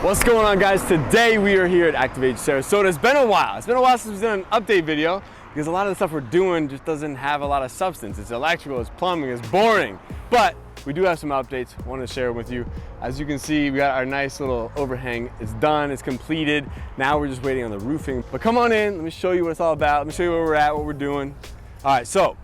What's going on, guys? Today we are here at ActivAge Sarasota. It's been a while. It's been a while since we've done an update video because a lot of the stuff we're doing just doesn't have a lot of substance. It's electrical, it's plumbing, it's boring. But we do have some updates I want to share with you. As you can see, we got our nice little overhang. It's done, it's completed. Now we're just waiting on the roofing. But come on in, let me show you what it's all about. Let me show you where we're at, what we're doing. All right, so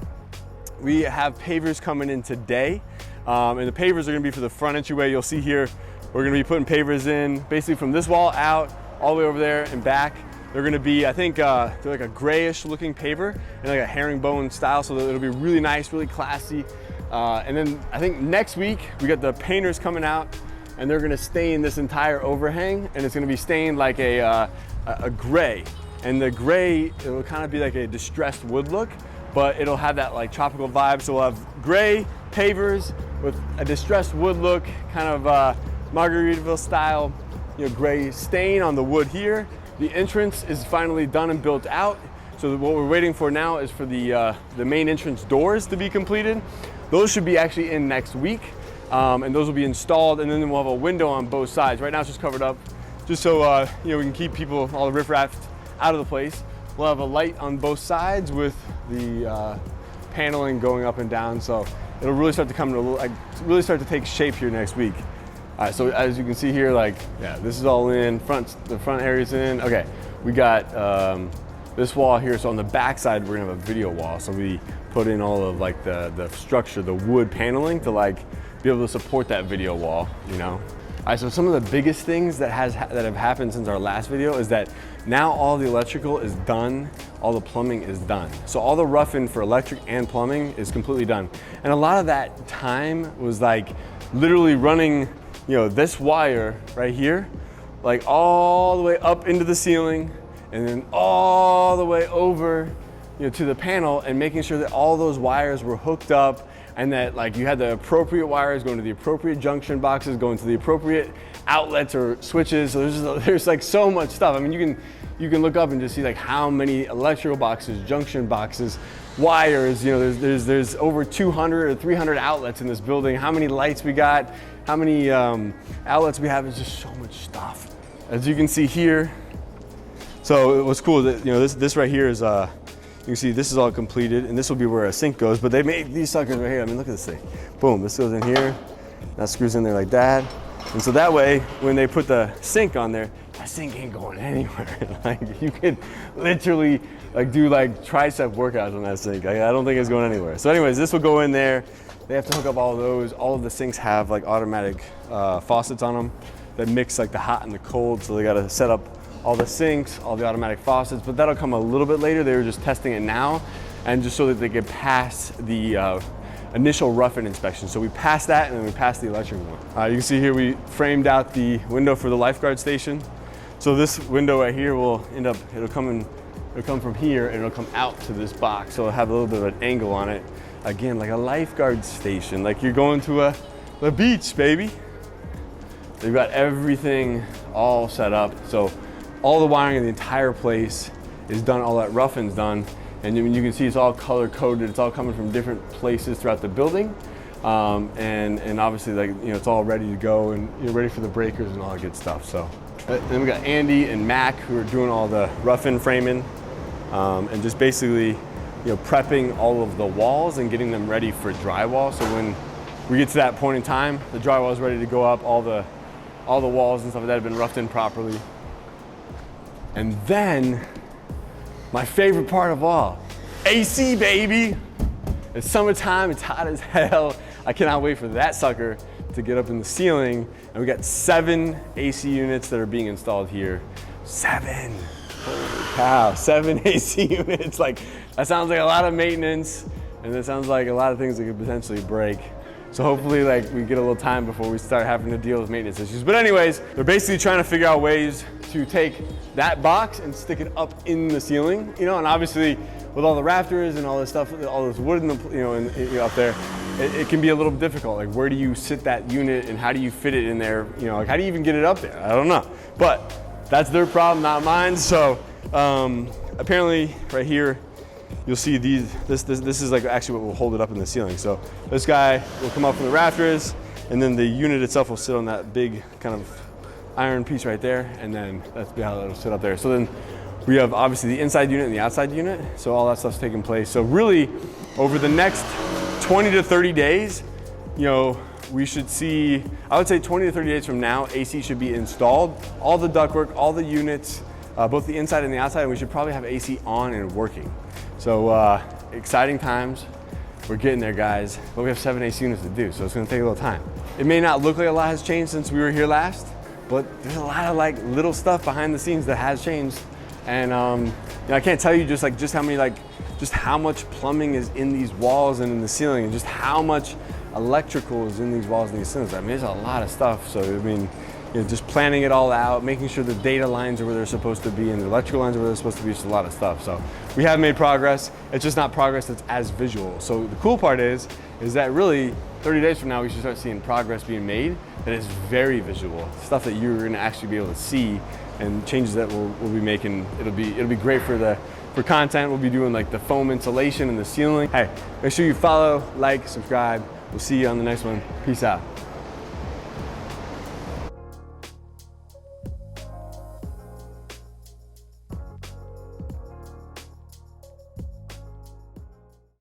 we have pavers coming in today. And the pavers are gonna be for the front entryway. You'll see here, we're gonna be putting pavers in basically from this wall out, all the way over there and back. They're gonna be, I think, they're like a grayish looking paver and like a herringbone style, so it'll be really nice, really classy. And then I think next week, we got the painters coming out and they're gonna stain this entire overhang, and it's gonna be stained like a gray. And the gray, it will kind of be like a distressed wood look, but it'll have that like tropical vibe. So we'll have gray pavers with a distressed wood look, kind of Margaritaville style, gray stain on the wood here. The entrance is finally done and built out. So what we're waiting for now is for the main entrance doors to be completed. Those should be actually in next week, and those will be installed, and then we'll have a window on both sides. Right now it's just covered up, just so we can keep people, all the riffraff, out of the place. We'll have a light on both sides with the paneling going up and down, so it'll really start to come to really start to take shape here next week. All right, so as you can see here, this is all in, the front area's in. Okay, we got this wall here, so on the back side, we're gonna have a video wall. So we put in all of the structure, the wood paneling to be able to support that video wall, All right, so some of the biggest things that have happened since our last video is that now all the electrical is done, all the plumbing is done. So all the roughing for electric and plumbing is completely done. And a lot of that time was literally running this wire right here, all the way up into the ceiling and then all the way over, to the panel, and making sure that all those wires were hooked up and that you had the appropriate wires going to the appropriate junction boxes, going to the appropriate outlets or switches. So there's so much stuff. I mean, you can look up and just see how many electrical boxes, junction boxes, wires, there's over 200 or 300 outlets in this building. How many lights we got, how many outlets we have, is just so much stuff. As you can see here, so what's cool that, this right here is, you can see this is all completed, and this will be where a sink goes, but they made these suckers right here. I mean, look at this thing. Boom, this goes in here, that screws in there like that. And so that way, when they put the sink on there, that sink ain't going anywhere. You can literally do tricep workouts on that sink. I don't think it's going anywhere. So anyways, this will go in there. They have to hook up all of those. All of the sinks have automatic faucets on them that mix the hot and the cold. So they got to set up all the sinks, all the automatic faucets, but that'll come a little bit later. They were just testing it now, and just so that they could pass the initial rough-in inspection. So we passed that, and then we passed the electrical one. You can see here we framed out the window for the lifeguard station. So this window right here will end up, it'll come from here and it'll come out to this box. So it'll have a little bit of an angle on it. Again, like a lifeguard station, like you're going to the beach, baby. They've got everything all set up. So all the wiring in the entire place is done, all that rough-in's done. And you can see it's all color coded. It's all coming from different places throughout the building. And obviously it's all ready to go, and you're ready for the breakers and all that good stuff. So then we got Andy and Mac who are doing all the rough-in framing, and just basically prepping all of the walls and getting them ready for drywall. So when we get to that point in time, the drywall is ready to go up, all the walls and stuff like that have been roughed in properly. And then, my favorite part of all, AC, baby. It's summertime, it's hot as hell. I cannot wait for that sucker to get up in the ceiling. And we got 7 AC units that are being installed here. 7, holy cow, 7 AC units. That sounds like a lot of maintenance, and that sounds like a lot of things that could potentially break. So hopefully we get a little time before we start having to deal with maintenance issues. But anyways, they're basically trying to figure out ways to take that box and stick it up in the ceiling, and obviously with all the rafters and all this stuff, all this wood in the, up there, it can be a little difficult. Where do you sit that unit and how do you fit it in there? How do you even get it up there? I don't know. But that's their problem, not mine. So apparently right here, you'll see this is actually what will hold it up in the ceiling. So this guy will come up from the rafters, and then the unit itself will sit on that big kind of iron piece right there, and then that's how it'll sit up there. So then we have obviously the inside unit and the outside unit, so all that stuff's taking place. So really, over the next 20 to 30 days, you know, we should see, I would say 20 to 30 days from now, AC should be installed, all the ductwork, all the units, both the inside and the outside, and we should probably have AC on and working. So exciting times. We're getting there, guys, but we have 7 AC units to do, so it's gonna take a little time. It may not look like a lot has changed since we were here last, but there's a lot of like little stuff behind the scenes that has changed. And you know, I can't tell you just how many, just how much plumbing is in these walls and in the ceiling, and just how much electrical is in these walls and these ceilings. I mean, there's a lot of stuff. So I mean, you know, just planning it all out, making sure the data lines are where they're supposed to be and the electrical lines are where they're supposed to be. Just a lot of stuff. So we have made progress. It's just not progress that's as visual. So the cool part is that really 30 days from now, we should start seeing progress being made that is very visual, stuff that you're gonna actually be able to see, and changes that we'll be making. It'll be great for content. We'll be doing like the foam insulation in the ceiling. Hey, make sure you follow, like, subscribe. We'll see you on the next one. Peace out.